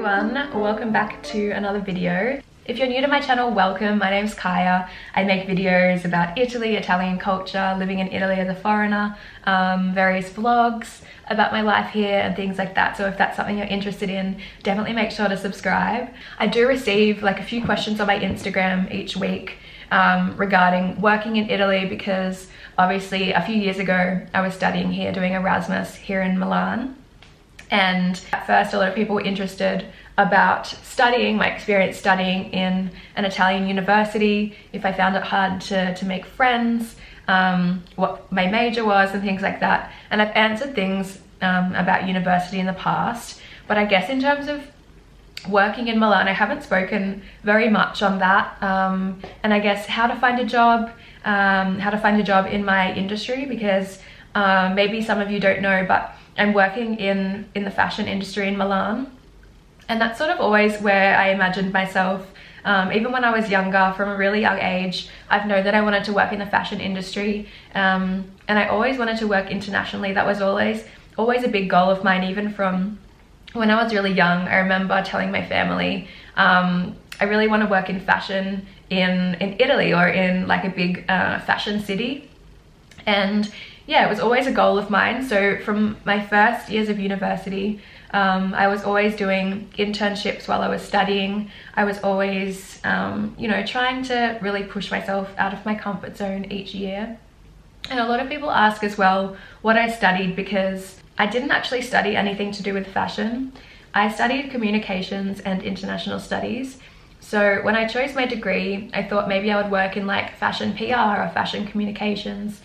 everyone, welcome back to another video. If you're new to my channel, welcome. My name's Kaya. I make videos about Italy, Italian culture, living in Italy as a foreigner, various vlogs about my life here and things like that. So if that's something you're interested in, definitely make sure to subscribe. I do receive like a few questions on my Instagram each week regarding working in Italy, because obviously a few years ago I was studying here, doing Erasmus here in Milan. And at first a lot of people were interested about studying, my experience studying in an Italian university, if I found it hard to make friends, what my major was and things like that. And I've answered things about university in the past, but I guess in terms of working in Milan, I haven't spoken very much on that. And I guess how to find a job in my industry, because maybe some of you don't know, but I'm working in the fashion industry in Milan, and that's sort of always where I imagined myself. Even when I was younger, from a really young age, I've known that I wanted to work in the fashion industry, and I always wanted to work internationally. That was always a big goal of mine, even from when I was really young. I remember telling my family, I really want to work in fashion in Italy, or in like a big fashion city. And yeah, it was always a goal of mine. So from my first years of university, I was always doing internships while I was studying. I was always, you know, trying to really push myself out of my comfort zone each year. And a lot of people ask as well what I studied, because I didn't actually study anything to do with fashion. I studied communications and international studies. So when I chose my degree, I thought maybe I would work in like fashion PR or fashion communications,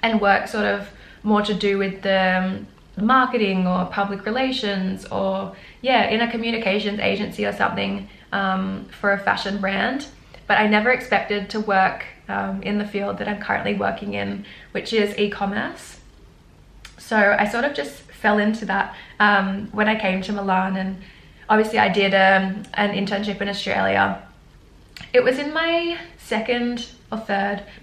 and work sort of more to do with the marketing or public relations, or yeah, in a communications agency or something, for a fashion brand. But I never expected to work in the field that I'm currently working in, which is e-commerce. So I sort of just fell into that when I came to Milan, and obviously I did an internship in Australia. It was in my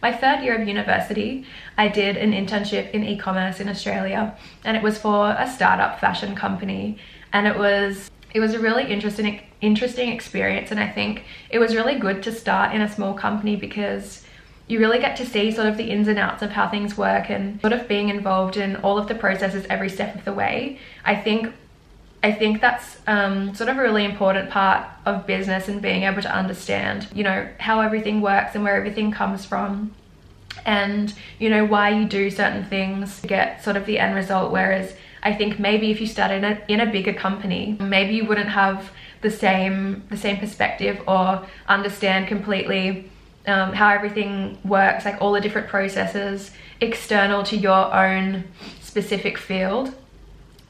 my third year of university. I did an internship in e-commerce in Australia, and it was for a startup fashion company, and it was a really interesting experience. And I think it was really good to start in a small company, because you really get to see sort of the ins and outs of how things work, and sort of being involved in all of the processes every step of the way. I think that's sort of a really important part of business, and being able to understand, you know, how everything works and where everything comes from, and you know, why you do certain things to get sort of the end result. Whereas I think maybe if you started in a bigger company, maybe you wouldn't have the same perspective, or understand completely how everything works, like all the different processes external to your own specific field.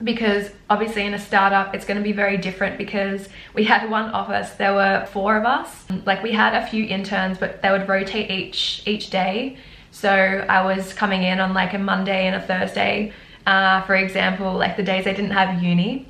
Because obviously in a startup it's going to be very different, because we had one office, there were 4 of us. Like, we had a few interns, but they would rotate each day. So I was coming in on like a Monday and a Thursday, for example, like the days I didn't have uni,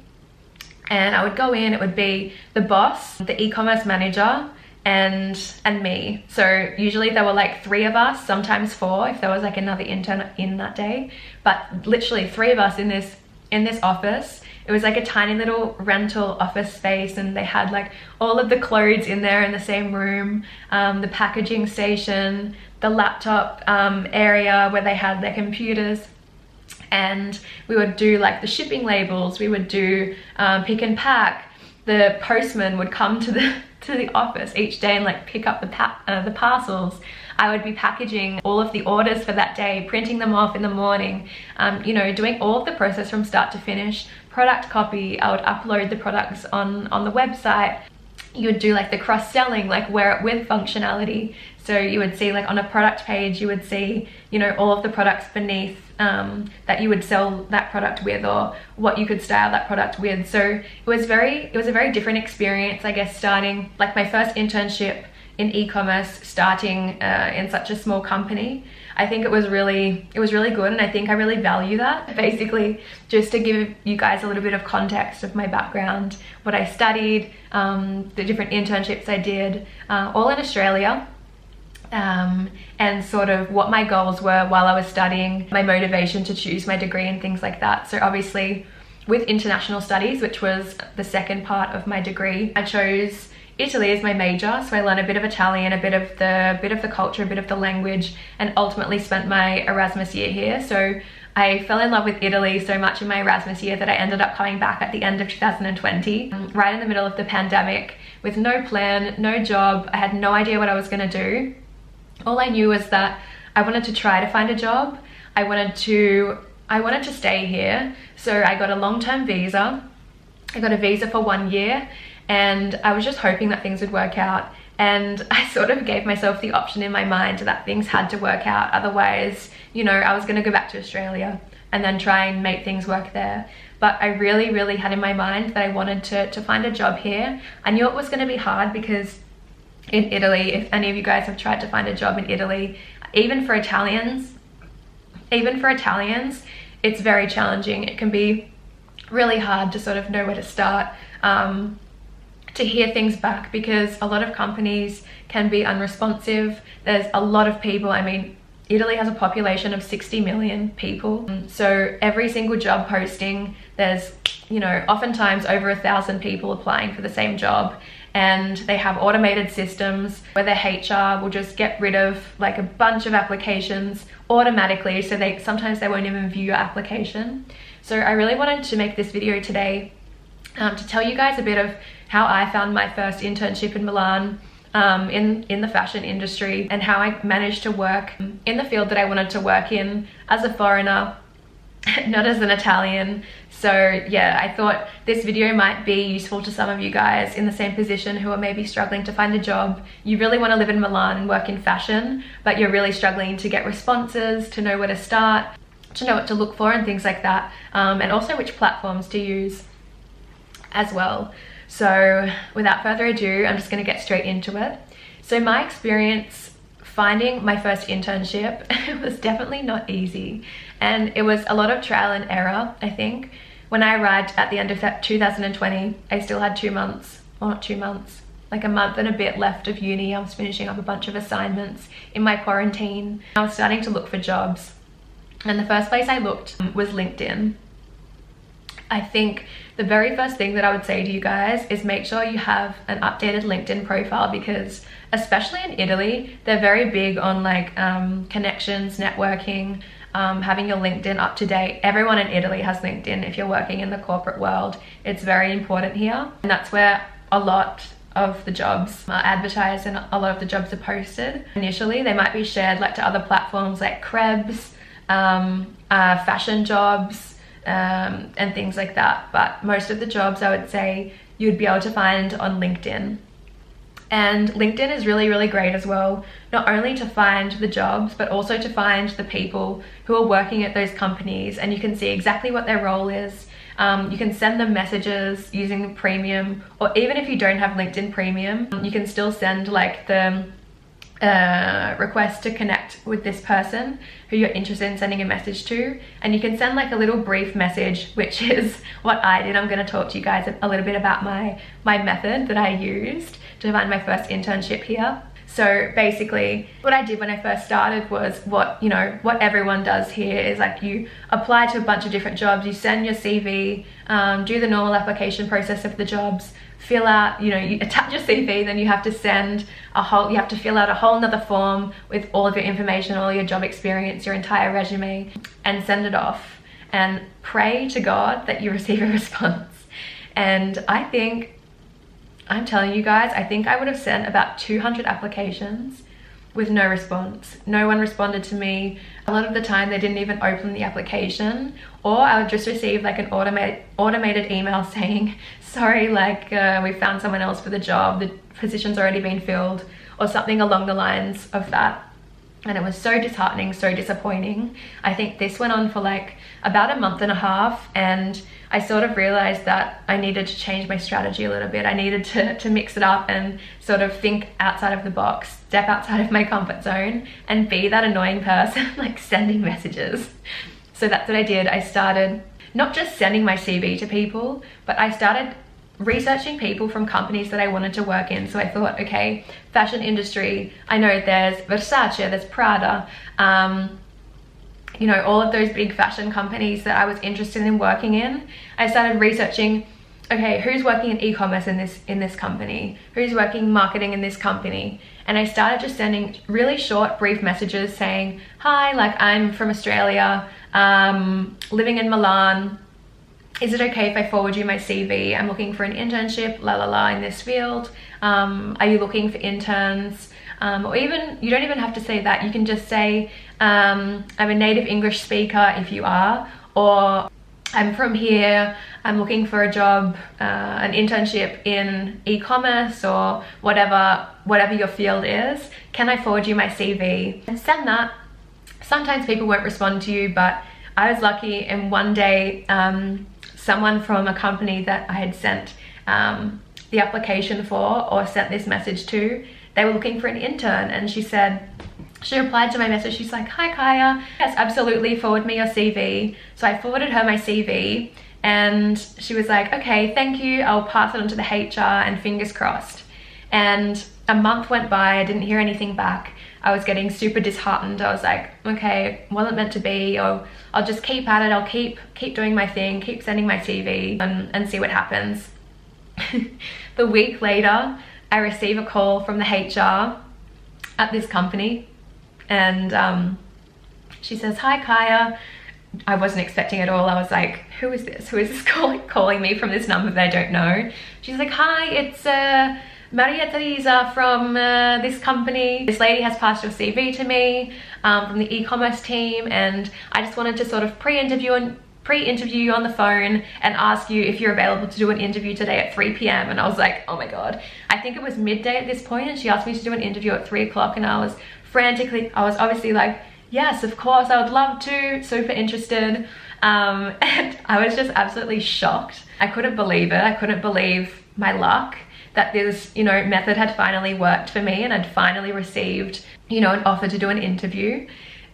and I would go in. It would be the boss, the e-commerce manager, and me. So usually there were like 3 of us, sometimes 4 if there was like another intern in that day, but literally 3 of us in this office. It was like a tiny little rental office space, and they had like all of the clothes in there in the same room, the packaging station, the laptop area where they had their computers, and we would do like the shipping labels, we would do pick and pack. The postman would come to the office each day and like pick up the parcels. I would be packaging all of the orders for that day, printing them off in the morning, you know, doing all of the process from start to finish. Product copy, I would upload the products on the website. You would do like the cross-selling, like wear it with functionality. So you would see like on a product page, you would see, you know, all of the products beneath that you would sell that product with, or what you could style that product with. So it was a very different experience, I guess, starting like my first internship in e-commerce, starting in such a small company. I think it was really good, and I think I really value that. Basically, just to give you guys a little bit of context of my background, what I studied, the different internships I did, all in Australia, and sort of what my goals were while I was studying, my motivation to choose my degree and things like that. So obviously with international studies, which was the second part of my degree. I chose Italy as my major, so I learned a bit of Italian, a bit of the culture, a bit of the language, and ultimately spent my Erasmus year here. So I fell in love with Italy so much in my Erasmus year that I ended up coming back at the end of 2020, right in the middle of the pandemic, with no plan, no job. I had no idea what I was going to do. All I knew was that I wanted to try to find a job. I wanted to stay here, so I got a long-term visa. I got a visa for 1 year, and I was just hoping that things would work out. And I sort of gave myself the option in my mind that things had to work out. Otherwise, you know, I was going to go back to Australia and then try and make things work there. But I really, really had in my mind that I wanted to find a job here. I knew it was going to be hard because in Italy, if any of you guys have tried to find a job in Italy, even for Italians, it's very challenging. It can be really hard to sort of know where to start, to hear things back, because a lot of companies can be unresponsive. There's a lot of people. I mean, Italy has a population of 60 million people. So every single job posting, there's, you know, oftentimes over 1,000 people applying for the same job. And they have automated systems where their HR will just get rid of like a bunch of applications automatically. So sometimes they won't even view your application. So I really wanted to make this video today to tell you guys a bit of how I found my first internship in Milan, in the fashion industry, and how I managed to work in the field that I wanted to work in as a foreigner, not as an Italian. So yeah, I thought this video might be useful to some of you guys in the same position who are maybe struggling to find a job. You really want to live in Milan and work in fashion, but you're really struggling to get responses, to know where to start, to know what to look for and things like that, and also which platforms to use as well. So without further ado, I'm just going to get straight into it. So my experience finding my first internship was definitely not easy, and it was a lot of trial and error. I think when I arrived at the end of 2020, I still had 2 months, or not 2 months, like a month and a bit left of uni. I was finishing up a bunch of assignments in my quarantine. I was starting to look for jobs, and the first place I looked was LinkedIn. I think the very first thing that I would say to you guys is make sure you have an updated LinkedIn profile, because especially in Italy, they're very big on like connections, networking, having your LinkedIn up to date. Everyone in Italy has LinkedIn if you're working in the corporate world. It's very important here, and that's where a lot of the jobs are advertised and a lot of the jobs are posted. Initially, they might be shared like to other platforms like Krebs, fashion jobs, and things like that, but most of the jobs I would say you'd be able to find on LinkedIn. And LinkedIn is really, really great as well, not only to find the jobs, but also to find the people who are working at those companies, and you can see exactly what their role is. You can send them messages using premium, or even if you don't have LinkedIn premium, you can still send like the request to connect with this person who you're interested in sending a message to, and you can send like a little brief message, which is what I did. I'm going to talk to you guys a little bit about my method that I used to find my first internship here. So basically what I did when I first started was what everyone does here is like you apply to a bunch of different jobs, you send your CV, do the normal application process of the jobs, fill out, you attach your CV, then you have to fill out a whole nother form with all of your information, all your job experience, your entire resume, and send it off and pray to God that you receive a response. And I'm telling you guys, I think I would have sent about 200 applications with no response. No one responded to me. A lot of the time they didn't even open the application, or I would just receive like an automated email saying, sorry, like we found someone else for the job, the position's already been filled, or something along the lines of that. And it was so disheartening, so disappointing. I think this went on for like about a month and a half, and I sort of realized that I needed to change my strategy a little bit. I needed to mix it up and sort of think outside of the box, step outside of my comfort zone, and be that annoying person like sending messages. So that's what I did. I started not just sending my CV to people, but I started researching people from companies that I wanted to work in. So I thought, okay, fashion industry, I know there's Versace, there's Prada, you know, all of those big fashion companies that I was interested in working in. I started researching, okay, who's working in e-commerce in this company? Who's working marketing in this company? And I started just sending really short, brief messages saying, hi, like I'm from Australia, living in Milan. Is it okay if I forward you my CV? I'm looking for an internship, la la la, in this field. Are you looking for interns? Or even, you don't even have to say that. You can just say, I'm a native English speaker if you are, or I'm from here, I'm looking for a job, an internship in e-commerce or whatever your field is. Can I forward you my CV? And send that. Sometimes people won't respond to you, but I was lucky, and one day someone from a company that I had sent the application for or sent this message to, they were looking for an intern, and she replied to my message. She's like, hi Kaya, yes, absolutely, forward me your CV. So I forwarded her my CV, and she was like, okay, thank you, I'll pass it on to the HR and fingers crossed. And a month went by, I didn't hear anything back. I was getting super disheartened. I was like, okay, wasn't meant to be, or I'll just keep at it. I'll keep doing my thing, keep sending my CV and see what happens. The week later, I receive a call from the HR at this company, and she says, hi Kaya. I wasn't expecting it at all. I was like, who is this? Who is this calling me from this number that I don't know? She's like, hi, it's Maria Teresa from this company. This lady has passed your CV to me from the e-commerce team, and I just wanted to sort of pre-interview you on the phone and ask you if you're available to do an interview today at 3 p.m. And I was like, oh my God. I think it was midday at this point, and she asked me to do an interview at 3 o'clock, and I was obviously like, yes, of course, I would love to, super interested. And I was just absolutely shocked. I couldn't believe it. I couldn't believe my luck that this, you know, method had finally worked for me, and I'd finally received, you know, an offer to do an interview.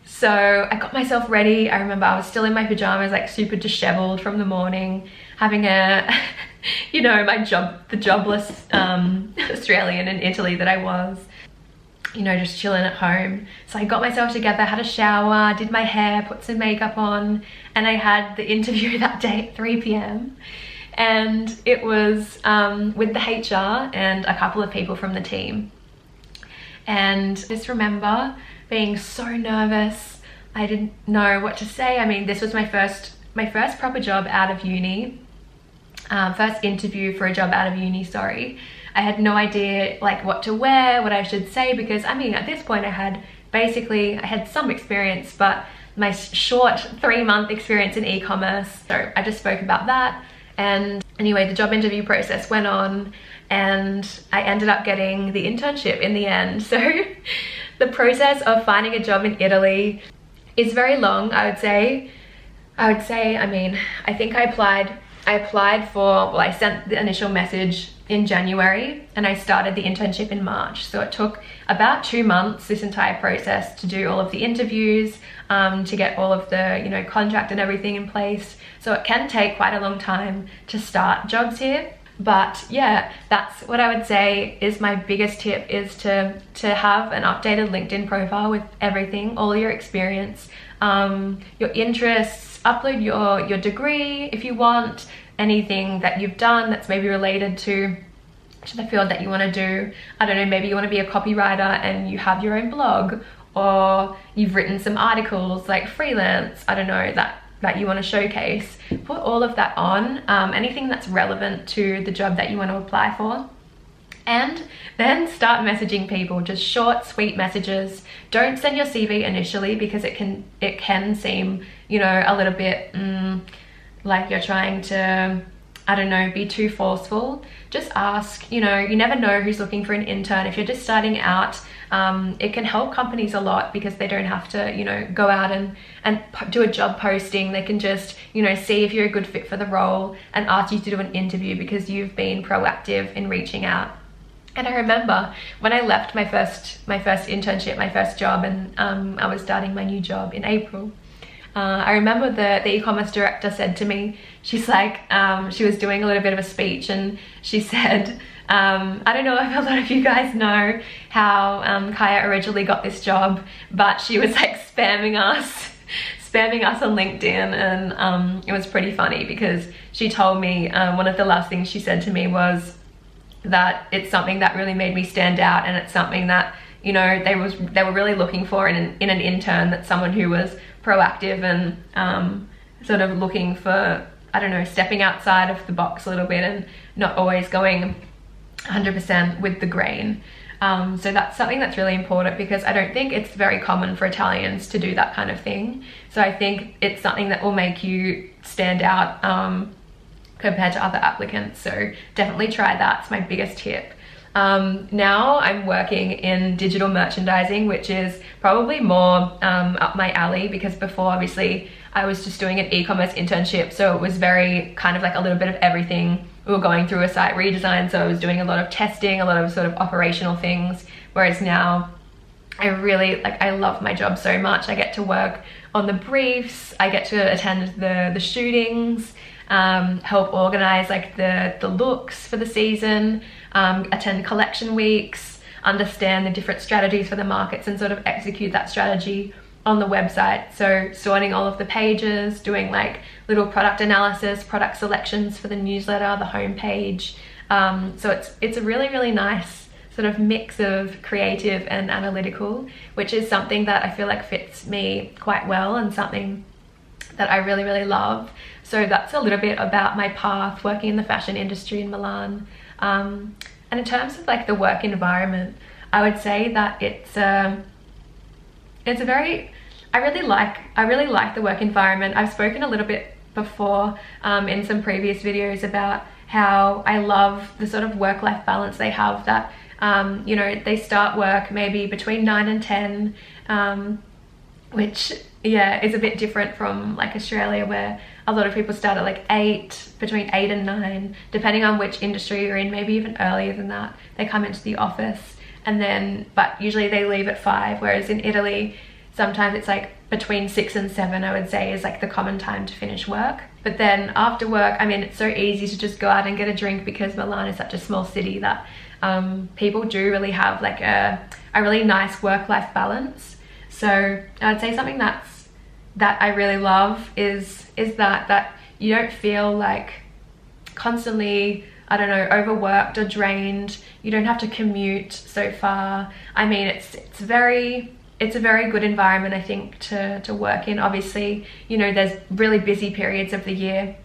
So I got myself ready. I remember I was still in my pajamas, like super disheveled from the morning, having a, you know, the jobless Australian in Italy that I was, you know, just chilling at home. So I got myself together, had a shower, did my hair, put some makeup on, and I had the interview that day at 3 p.m. And it was with the HR and a couple of people from the team. And I just remember being so nervous. I didn't know what to say. I mean, this was my first proper job out of uni. First interview for a job out of uni, sorry. I had no idea like what to wear, what I should say, because I mean, at this point I had some experience, but my short 3-month experience in e-commerce. So I just spoke about that. And anyway, the job interview process went on, and I ended up getting the internship in the end. So the process of finding a job in Italy is very long, I would say. I mean, I think I applied for, well, I sent the initial message in January, and I started the internship in March. So it took about 2 months, this entire process, to do all of the interviews, to get all of the, you know, contract and everything in place. So it can take quite a long time to start jobs here. But yeah, that's what I would say is my biggest tip, is to have an updated LinkedIn profile with everything, all your experience, your interests, upload your degree if you want, anything that you've done that's maybe related to the field that you want to do. I don't know, maybe you want to be a copywriter and you have your own blog, or you've written some articles like freelance, I don't know, that you want to showcase. Put all of that on, anything that's relevant to the job that you want to apply for. And then start messaging people, just short, sweet messages. Don't send your CV initially, because it can seem, you know, a little bit like you're trying to, I don't know, be too forceful. Just ask, you know, you never know who's looking for an intern. If you're just starting out, it can help companies a lot, because they don't have to, you know, go out and do a job posting. They can just, you know, see if you're a good fit for the role and ask you to do an interview because you've been proactive in reaching out. And I remember when I left my first internship, my first job, and I was starting my new job in April. I remember the e-commerce director said to me, she's like, she was doing a little bit of a speech, and she said, I don't know if a lot of you guys know how Kaya originally got this job, but she was like spamming spamming us on LinkedIn, and it was pretty funny because she told me, one of the last things she said to me was that it's something that really made me stand out, and it's something that, you know, they were really looking for in an intern, that someone who was proactive and sort of looking for, I don't know, stepping outside of the box a little bit and not always going 100% with the grain. So that's something that's really important, because I don't think it's very common for Italians to do that kind of thing. So I think it's something that will make you stand out compared to other applicants. So definitely try that. It's my biggest tip. Now I'm working in digital merchandising, which is probably more up my alley, because before, obviously, I was just doing an e-commerce internship, so it was very kind of like a little bit of everything. We were going through a site redesign, so I was doing a lot of testing, a lot of sort of operational things, whereas now I really, like, I love my job so much. I get to work on the briefs, I get to attend the shootings, help organize like the looks for the season, attend collection weeks, understand the different strategies for the markets, and sort of execute that strategy on the website. So sorting all of the pages, doing like little product analysis, product selections for the newsletter, the homepage. So it's a really, really nice sort of mix of creative and analytical, which is something that I feel like fits me quite well, and something that I really, really love. So that's a little bit about my path working in the fashion industry in Milan. And in terms of like the work environment, I would say that it's a very, I really like the work environment. I've spoken a little bit before in some previous videos about how I love the sort of work-life balance they have, that you know, they start work maybe between 9 and 10, which, yeah, is a bit different from like Australia, where a lot of people start at like 8, between 8 and 9, depending on which industry you're in, maybe even earlier than that. They come into the office, and then, but usually they leave at 5, whereas in Italy, sometimes it's like between 6 and 7, I would say, is like the common time to finish work. But then after work, I mean, it's so easy to just go out and get a drink, because Milan is such a small city that people do really have like a really nice work-life balance. So I'd say something that I really love is that you don't feel like constantly, I don't know, overworked or drained. You don't have to commute so far. I mean, it's a very good environment, I think, to work in. Obviously, you know, there's really busy periods of the year,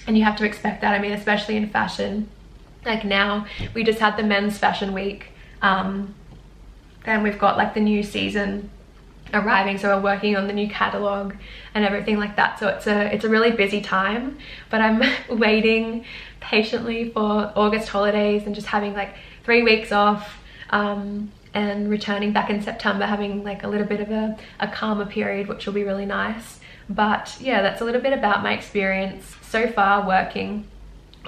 and you have to expect that. I mean, especially in fashion. Like now, we just had the men's fashion week, and we've got like the new season arriving, so we're working on the new catalog and everything like that. So it's a really busy time, but I'm waiting patiently for August holidays and just having like 3 weeks off, and returning back in September, having like a little bit of a calmer period, which will be really nice. But yeah, that's a little bit about my experience so far working.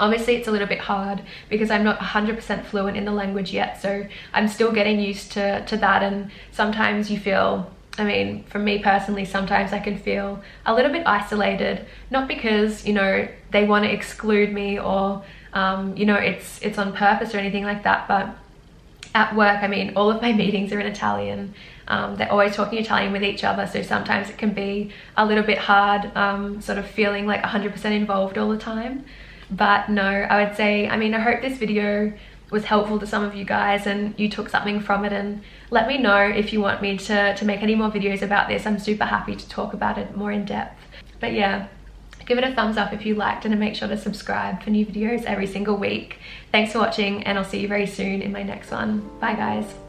Obviously, it's a little bit hard because I'm not 100% fluent in the language yet, so I'm still getting used to that. And sometimes you feel, I mean, for me personally, sometimes I can feel a little bit isolated, not because, you know, they want to exclude me or, you know, it's on purpose or anything like that. But at work, I mean, all of my meetings are in Italian. They're always talking Italian with each other, so sometimes it can be a little bit hard, sort of feeling like 100% involved all the time. But no, I would say, I mean, I hope this video was helpful to some of you guys and you took something from it, and let me know if you want me to make any more videos about this. I'm super happy to talk about it more in depth. But yeah, give it a thumbs up if you liked, and make sure to subscribe for new videos every single week. Thanks for watching, and I'll see you very soon in my next one. Bye guys.